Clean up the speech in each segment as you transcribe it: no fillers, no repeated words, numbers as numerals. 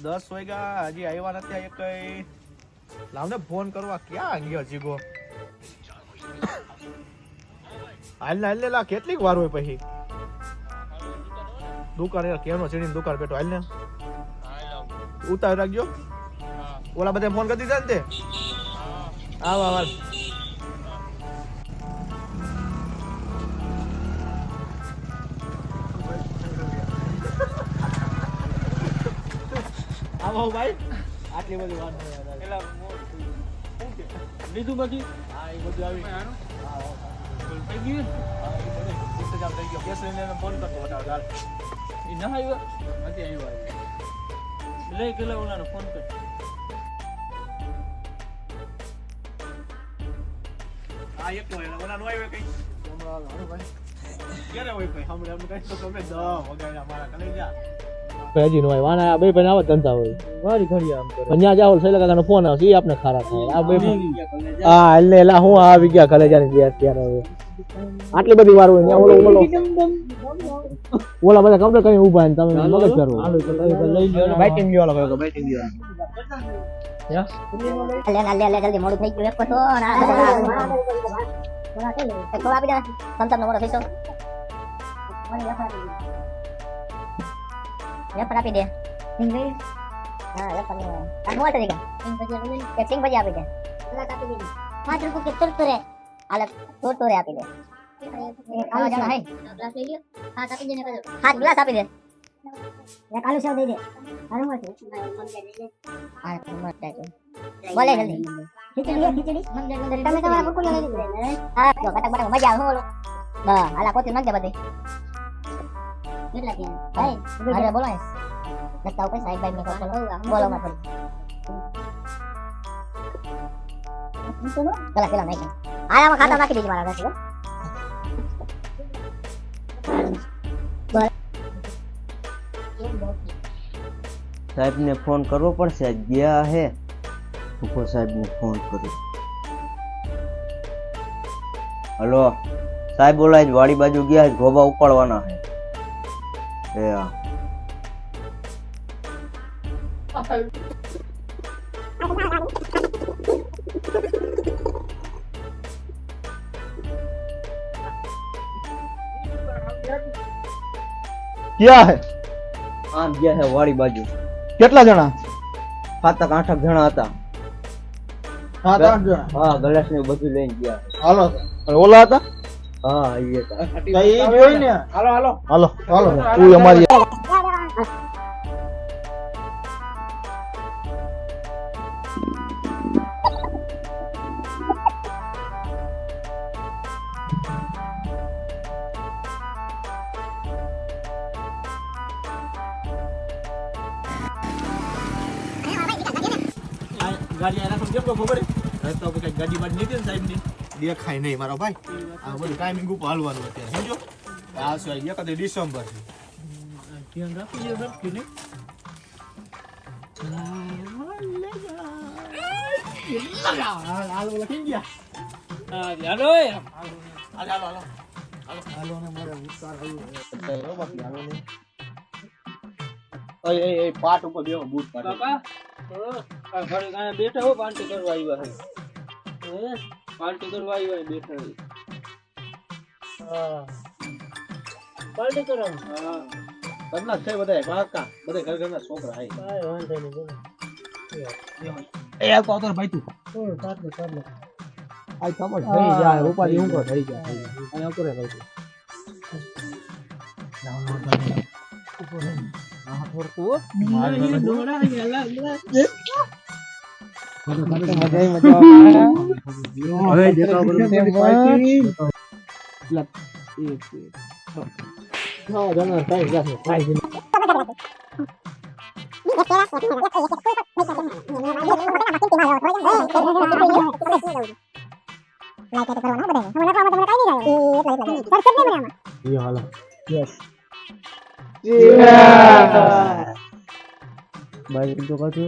10 વાગ્યા હજી આવ્યા નથી એક કઈ લાવને ફોન કરવા ક્યાં ગયો જીગો હાલ ને લા કેટલીક વાર હોય પછી દુકાન કેનો ચડીને દુકાન બેઠો હાલ ને ઉતાર રાખજો ઓલા બધા ફોન કરી દીધા ને તે આવ આવ આવો ભાઈ આટલી બધી વાત પેલા લીધું બધી હા એ બધું આવી થઈ ગયું ઇસ્તજામ થઈ ગયો કેસ લઈને ફોન કરતો બતાવ હાલ એ ન આવ્યો નથી આવ્યો લઈ ગયેલા ઓલાનો ફોન કર આ એક નો ઓલા નો આવ્યો કઈ હમણાં ભાઈ ક્યારે હોય ભાઈ હમણાં એમ કઈ તો તમે 10 વગાડ્યા મારા કલેજા હજી નો વાના આ બે ભાઈ આવા ધંધા હોય વારી ઘડી આમ કરે અહીંયા જાવ સૈલા કાકાનો ફોન આવશે ઈ આપને ખારા થાય આ બે હા એટલે લા હું આવી ગયા કલેજાની બે અત્યારે હવે આટલી બધી વાર હોય ઓલો ઓલા બધા કમ્પ્લીટ કરીને ઊભા ને તમે મગજ કરો હાલો તો લઈ લ્યો બાઇટિંગ લ્યો વાળો કયો બાઇટિંગ લ્યો યા લે જલ્દી મોડું થઈ ગયું એક તો ના તો આપી દે સંતમ મોડો થઈ તો યા પર આપી દે હા યા પર આ મોટ થઈ ગયા 3 બજે આપી દે કલાક આપી દે 5 રૂપિયા કે તરતરે આલે તોરે આપી દે આલો જણા હે ગ્લાસ લઈ લ્યો હાથ આપી દે ને કરો હાથ ગ્લાસ આપી દે યા કાલુ સેવ દઈ દે હાલો મોટ હા મોટ દે બોલે જલ્દી ખીચડી તમે તમારા બકુલ લઈ લીધું હા તો કટક બટક મજા આવે હોલો બા હાલા કોથી નાખ દે બધે કેટલા ક્યાં ભાઈ અરે બોલો બતાઓ કે સાહેબ ભાઈ મે બોલો મત પેલા નાખ આયામાં ખાતા નાખી દેજો મારા ઘરે સાહેબ ને ફોન કરવો પડશે ગયા હે ઉભો સાહેબ ને ફોન કરું હલો સાહેબ બોલાય વાડી બાજુ ગયા ગોબા ઉપાડવાના હે એ આ ક્યાં હે આમ ગયા હે વાડી બાજુ કેટલા જણા 7-8 જણા હતા 7-8 જણા હા ગલાસ ને બધું લઈને ગયા હાલો ઓલા હતા હા એ હતા એ જોઈ ને હાલો હાલો હાલો હાલો તું અમારી ગાડી આના પર કેમ ખબર રસ્તા ઉપર કઈ ગાડી બાદ નીકળી સાહેબ ની દેખાય નહીં મારો ભાઈ આ બધું ટાઈમિંગ ઉપર હાલવાનું અત્યારે સમજો આ છે 1 ડિસેમ્બર છે ધ્યાન રાખજો સર કે નહીં હાલ લખી ગયા હાલો હાલો હાલો ને મારે ઉતાર આવ્યો બાકી હાલો ને એ પાટ ઉપર બેહો બૂટ પાટ કાકા આ ઘરે કાયા બેઠા હો પાર્ટી કરવા આવ્યા હે પાર્ટી કરવા આવ્યા બેઠા હે હા પાર્ટી કરવા હા ઘરના છે બધા કાકા બધા ઘરના છોકરા હે કાઈ વાંધો નહીં બોલો એ આવતો આવતો ભાઈ તું કાટલો આ ખબર થઈ જાય ઉપાડી ઊંઘો થઈ જાય અહીંયા આવતો રે ભાઈ તું ઉપર હા થોડું મારે દોડા ગયા હવે દેખાવ બધું પાર્ટી લપ એક હા જના સાઈડ જાશે સાઈડ યસ ભાઈ તો કાઢો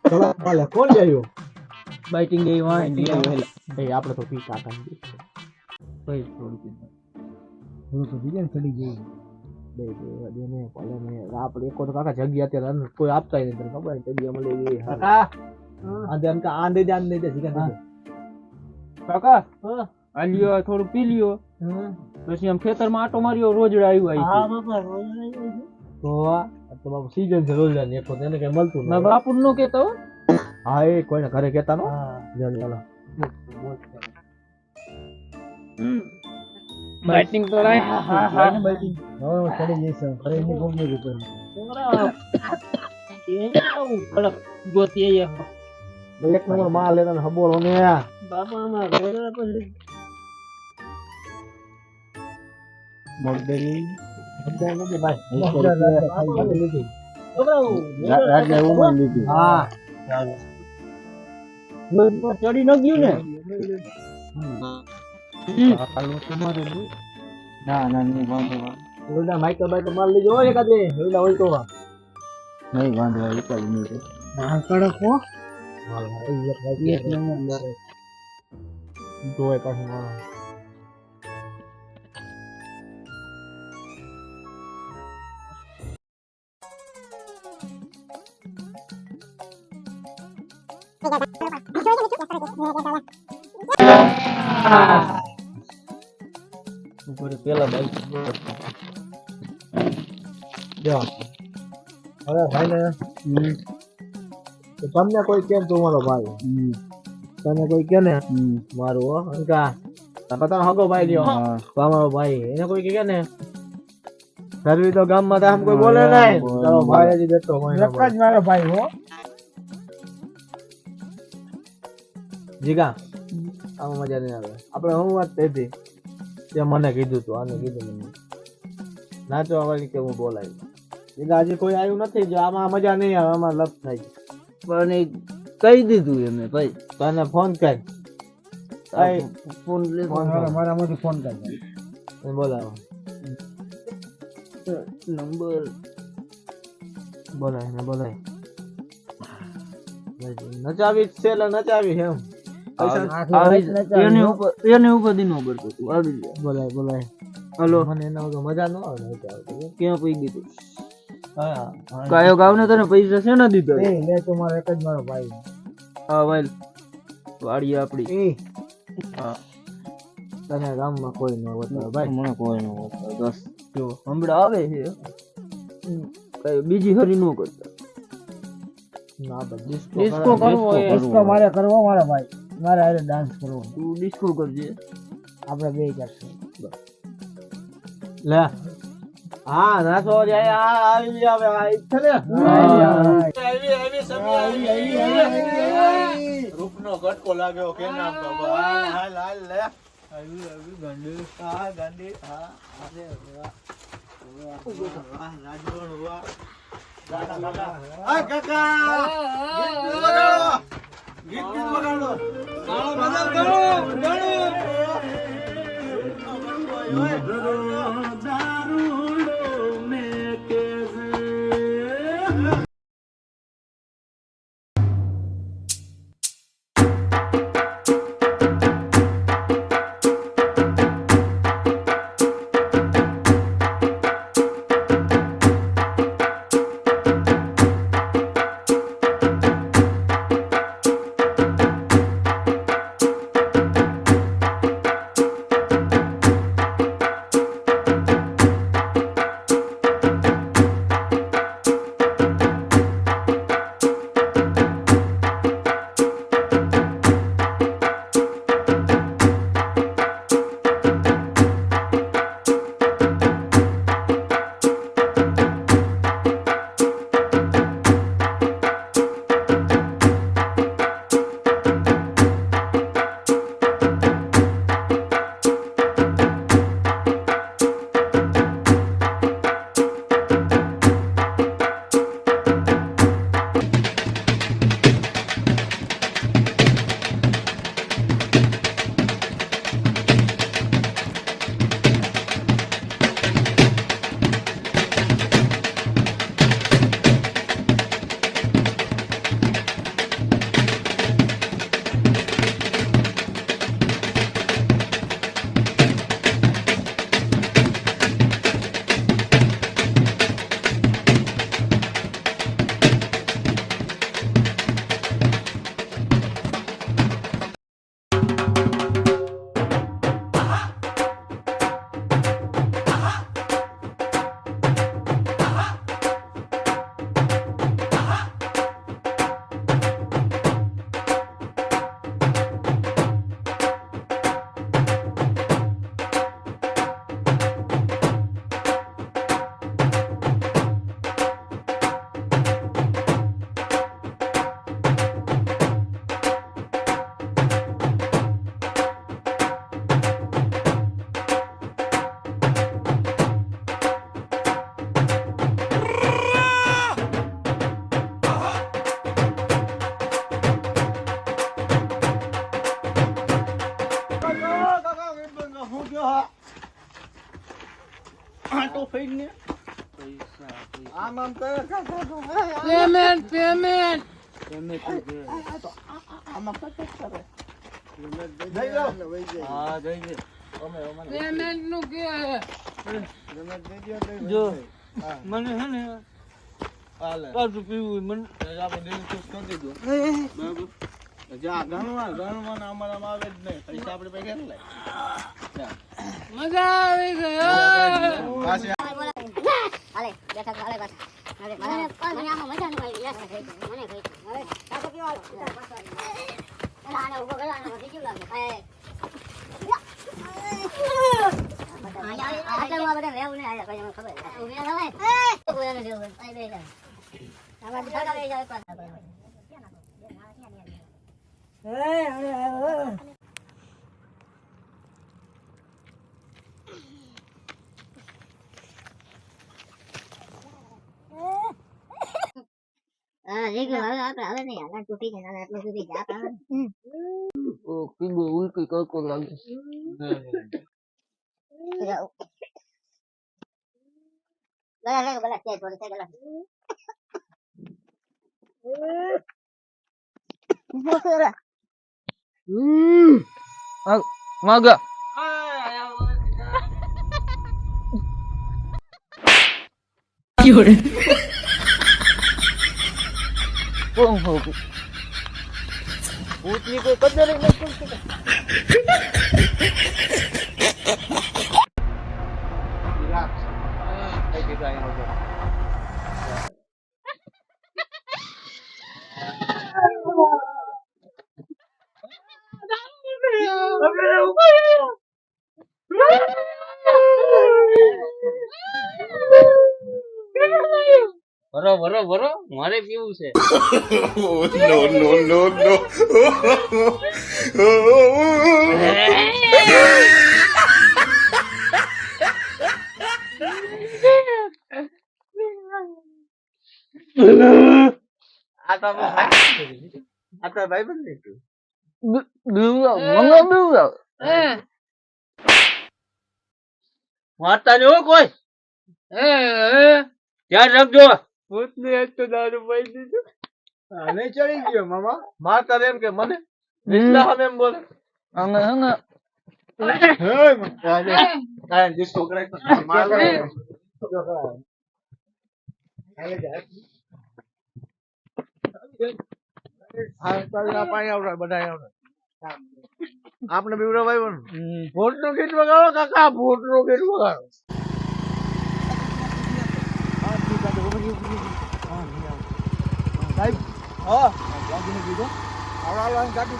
ચલો ભલે કોણ જાયો બાઇટિંગ ગઈ વાય એ આપણે તો પી કાકા ભાઈ થોડું આપણે એક તો કાકા જગ્યા અત્યારે કોઈ આપતા નહીં તને ખબર જગ્યા મળે એવી આંધે કાકા આ લ્યો થોડું પી લ્યો પછી આમ ખેતરમાં આટો માર્યો રોજડા આવ્યું તો બાપુ સીઝન છે રોજ એક તો એને કઈ મળતું ના બાપુ નો કેતો હા એ કોઈને ઘરે કેતા નો ચાલો બાઇટિંગ તો રાય બાઇટિંગ ચડી જઈશ ઘરે ની ગોમની ઉપર કડક ગોતી એક નંબર માલ લેતા ને હબોળો ને બાપા માં ઘરે પછી મોડેલી હા ચડી ન ગયું ને ના ના નહીં વાંધો ઓલા માઈકલ બાઈક માલ લીજો હોય એકાદે ઓલા હોય તો નહીં વાંધો ઉપાડી નહીં કડક હો એક નંબર જોય પાછું પેલા બાઈક જો હવે ભાઈ ને તમને કોઈ કેમ તું મારો ભાઈ તને કોઈ કે ને મારું હો અંકા તારો હગો ભાઈ લ્યો મારો ભાઈ એને કોઈ કે ને સર્વી તો ગામમાં તો આમ કોઈ બોલે નહીં તારો ભાઈ હજી બેઠો હોય એક જ મારો ભાઈ હો જીગા આમાં મજા નહીં આવે આપણે હું વાત થઈ હતી તે મને કીધું તું આને કીધું મને નાચો વાળી કે હું બોલાવી જીગા હજી કોઈ આવ્યું નથી જો આમાં મજા નહીં આવે આમાં લપ થાય પણ કહી દીધું એમને ભાઈ તને ફોન કર ફોન મારા માંથી ફોન કર બોલાવો નંબર બોલાય ને બોલાય નચાવી છે એટલે નચાવી એમ એને ઉપર દી નો કરતો તું આવી જાય બોલાય બોલાય હલો મને એના વગર મજા ન આવે ક્યાં પઈ ગયું હા કાયો ગાવ ને તને પૈસા છે ને દીધો એ લે તો મારો એક જ મારો ભાઈ હા ભાઈ વાડી આપડી એ હા તને ગામમાં કોઈ ન હોતા ભાઈ મને કોઈ ન હોતા બસ જો હમણાં આવે છે કઈ બીજી હરી નો કરતા ના બસ ડિસ્કો કરવો ડિસ્કો મારે કરવો મારા ભાઈ મારે હારે ડાન્સ કરવો તું ડિસ્કો કરજે આપણે બે કરશું લે હા નાસો જાય આવી આવે આ છે ને આવી સમી રૂપનો ગટકો લાગ્યો કે નામ તો હાલ હાલ લે આવી ગાંડી હા ગાંડી હા અરે વાહ વાહ રાજવણ વાહ કાકા કાકા આ કાકા ગીત વગાડો ગાળો મજા કરો જો મને હે ને પાછું પીવું મને આપણે કરી દો બરાબર જા ગણવાના અમારામાં આવે જ નહીં પૈસા આપણે પૈસા મજા આવી ગઈ હાલે બેઠા હાલે બસ મને આમાં મજા ન આવી યાર મને ગઈ હવે કાકો કેવો આને ઉભો કરા આને વધી ગયું લાગે આટલા બધા રહેવું ને આયા કઈ મને ખબર ઉભી ના થાય તો કોઈ ન જેવું આઈ બે જાય આમાં ધડા લઈ જાય પાછા હવે નહીં હાલ તૂટી જાય એટલું સુધી જા ઓ કીધું ઉલટી કરકો લાગે ભલા કે થોડી થઈ ગલા માગા કોણ હો ભૂતની કોઈ કદર જ નથી બરો મારે પીવું છે આ ભાઈ બંધ વાર્તા ને કોઈ ધ્યાન રાખજો ભૂતની એક તો દારૂ પાઈ દીધું આને ચડી ગયો મામા માતા એમ કે મને વિશ્લા હમે એમ બોલે અને હે જે છોકરા માર આપને બીવડા ભાઈ ભોટ નું ગીત વગાડો કાકા ભોટ નું ગીત વગાડો સાહેબ હા ગાડીને કીધું આવડા ગાડી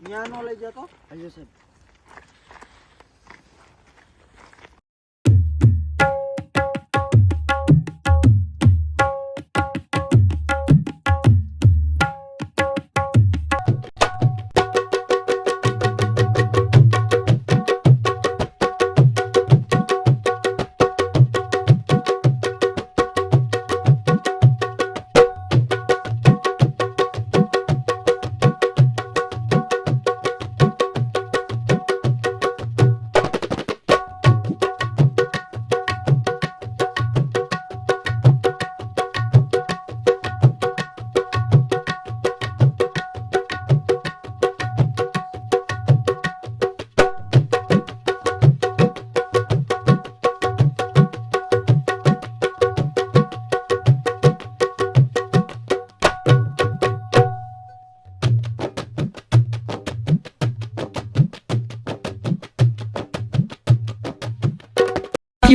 ત્યાં નો લઈ જતો હજુ સાહેબ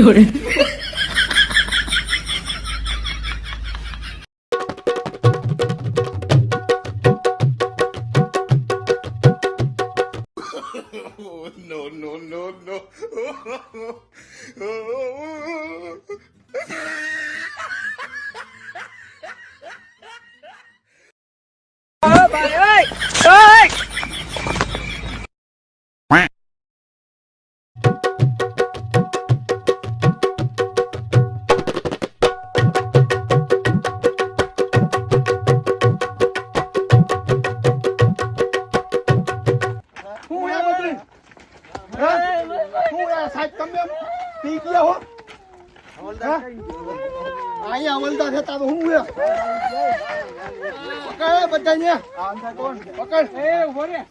Llore. હું સાહેબ તમે પી ગયા હો અહીંયા હવલદાર હતા તો હું પકડ બધાને પકડ એ ઉભો રે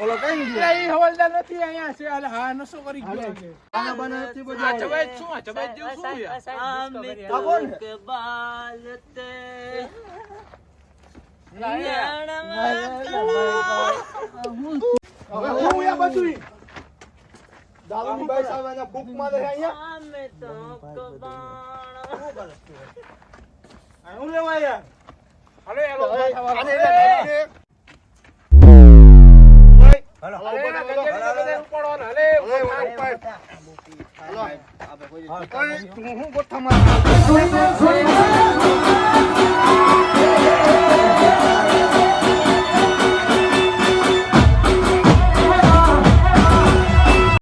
ઓલો કઈ હવલદાર નથી અહીંયા છે હા નસો કરી ગયો છે આના બના નથી બધું આ જવાય શું આ જવાય જેવું શું છે હું યા બધું દારૂની બાઈ સાહેબ બુક માં લે અહીંયા અમે તો કબાણ હું લેવા યાર હાલો યાર આને હાલો હાલો હું ગોઠા માર